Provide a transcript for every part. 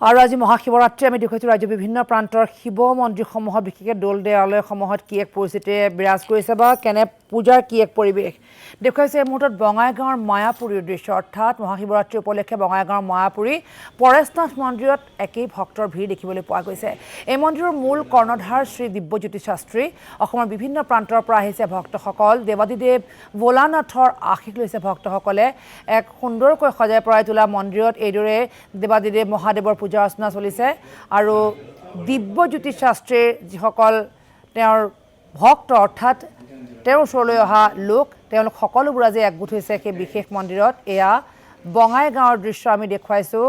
আৰু আজি মহাশিৱৰাত্ৰি আমি দেখুৱাইছোঁ ৰাজ্যৰ বিভিন্ন প্ৰান্তৰ শিৱ মন্দিৰসমূহত বিশেষকৈ দৌল দেৱালয়সমূহত কি এক পৰিস্থিতিয়ে বিৰাজ কৰিছে বা কেনে পূজাৰ কি এক পৰিৱেশ দেখুৱাইছে এই মুহূৰ্তত বঙাইগাঁৱৰ মায়াপুৰীৰ দৃশ্য অৰ্থাৎ মহাশিৱৰাত্ৰি উপলক্ষে বঙাইগাঁৱৰ মায়াপুৰী পৰেশনাথ মন্দিৰত একেই ভক্তৰ ভিৰ দেখিবলৈ পোৱা গৈছে। এই মন্দিৰৰ মূল কৰ্ণধাৰ শ্ৰী দিব্যজ্যোতি শাস্ত্ৰী অসমৰ বিভিন্ন প্ৰান্তৰ পৰা আহিছে ভক্তসকল। দেৱাদিদেৱ ভোলানাথৰ আশীষ লৈছে ভক্তসকলে। এক সুন্দৰকৈ সজাই পৰাই তোলা মন্দিৰত এইদৰে দেৱাদিদেৱ মহাদেৱৰ পূজা অৰ্চনা চলিছে আৰু দিব্যজ্যোতি শাস্ত্ৰীৰ যিসকল তেওঁৰ ভক্ত অৰ্থাৎ তেওঁৰ ওচৰলৈ অহা লোক তেওঁলোক সকলোবোৰ আজি একগোট হৈছে সেই বিশেষ মন্দিৰত। এয়া বঙাইগাঁৱৰ দৃশ্য আমি দেখুৱাইছোঁ।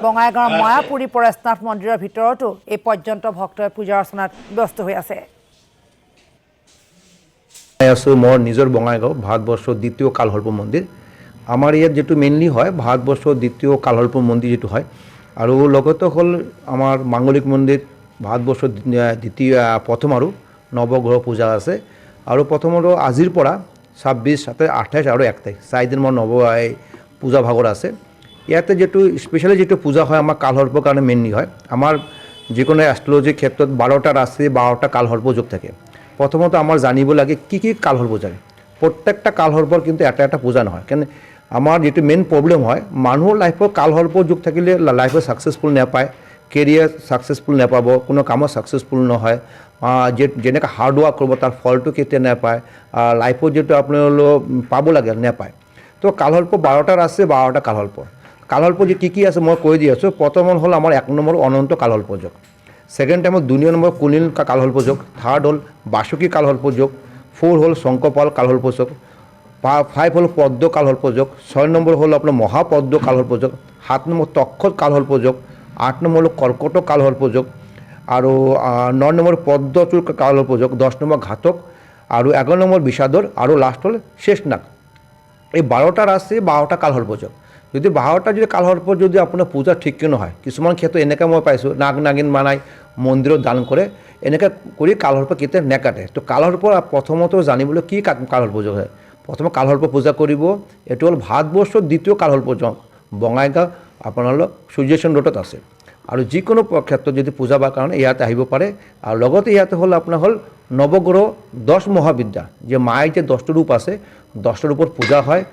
বঙাইগাঁৱৰ মায়াপুৰী পৰেশনাথ মন্দিৰৰ ভিতৰতো এই পৰ্যন্ত ভক্তই পূজা অৰ্চনাত ব্যস্ত হৈ আছে। মোৰ নিজৰ বঙাইগাঁও ভাৰতবৰ্ষৰ দ্বিতীয় কালসৰ্প মন্দিৰ। আমাৰ ইয়াত যেটো মেইনলি হয় ভাৰতবৰ্ষৰ দ্বিতীয় কালসৰ্প মন্দিৰ যেটো হয় আৰু লগতে হ'ল আমাৰ মাঙ্গলিক মন্দিৰ ভাৰতবৰ্ষৰ দ্বিতীয় প্ৰথম আৰু নৱগ্ৰহ পূজা আছে আৰু প্ৰথমটো আজিৰ পৰা 26, 27, 28 আৰু 1 তাৰিখ 4 দিন নৱ পূজা ভাগৰ আছে। ইয়াতে যেটো স্পেশালি যেটো পূজা হয় আমাৰ কালসৰ্পৰ কাৰণে মেইনলি হয়। আমাৰ যিকোনো এষ্ট্ৰলজিৰ ক্ষেত্ৰত 12টা ৰাশি 12টা কালসৰ্প যোগ থাকে। প্ৰথমতে আমাৰ জানিব লাগে কি কালসৰ্প যায়। প্ৰত্যেকটা কালসৰ্পৰ কিন্তু এটা পূজা নহয়, কাৰণ আমাৰ যেটো মেইন প্ৰব্লেম হয় মানুহৰ লাইফৰ কালসৰ্প যোগ থাকিলে লাইফত সাকসেসফুল নাপায়, কেৰিয়াৰ সাকসেসফুল নাপাব, কোনো কামত সাকসেসফুল নহয়, যেনেকৈ হাৰ্ড ৱাৰ্ক কৰিব তাৰ ফলটো কেতিয়া নাপায়, লাইফত যেটো আপোনালোক পাব লাগে নাপায়। তো কালসৰ্প 12টা আছে 12টা কালসৰ্প। কালসৰ্প যে কি আছে মই কৈ দি আছোঁ। প্ৰথম হ'ল আমাৰ 1 নম্বৰ অনন্ত কালসৰ্প যোগ, সেকেন্ড টাইমত 2 নম্বৰ কুনিল কালসৰ্প যোগ, থাৰ্ড হ'ল বাসুকী কালসৰ্প যোগ, 4 হ'ল শংকপাল কালসৰ্প যোগ, 5 হ'ল পদ্ম কালসৰ্প যোগ, 6 নম্বৰ হ'ল আপোনাৰ মহাপদ্ম কালসৰ্প যোগ, 7 নম্বৰ তক্ষত কালসৰ্প যোগ, 8 নম্বৰ হ'ল কৰ্কট কালসৰ্প যোগ আৰু 9 নম্বৰ পদ্মচূড় কালসৰ্প যোগ, 10 নম্বৰ ঘাতক আৰু 11 নম্বৰ বিষাদৰ আৰু লাষ্ট হ'ল শেষনাগ। এই 12টা ৰাশি 12টা কালসৰ্প যোগ। যদি 12টা যদি কালসৰ্প যদি আপোনাৰ পূজা ঠিককৈ নহয়, কিছুমান ক্ষেত্ৰত এনেকৈ মই পাইছোঁ নাগ নাগিন বনাই মন্দিৰত দান কৰে, এনেকৈ কৰি কালসৰ্প কেতিয়া নেকাটে। তো কালসৰ্প প্ৰথমতে জানিবলৈ কি কালসৰ্প যোগ হয়। প্ৰথমে কালসৰ্প পূজা কৰিব। এইটো হ'ল ভাৰতবৰ্ষৰ দ্বিতীয় কালসৰ্প যোগ। বঙাইগাঁও আপোনালোক সূৰ্যসেন ৰোডত আছে আৰু যিকোনো ক্ষেত্ৰত যদি পূজা বা কাৰণে ইয়াতে আহিব পাৰে। আৰু লগতে ইয়াতে হ'ল আপোনাৰ নৱগ্ৰহ 10 মহাবিদ্যা, যে মায়েৰ যে 10টা ৰূপ আছে 10টা ৰূপৰ পূজা হয়।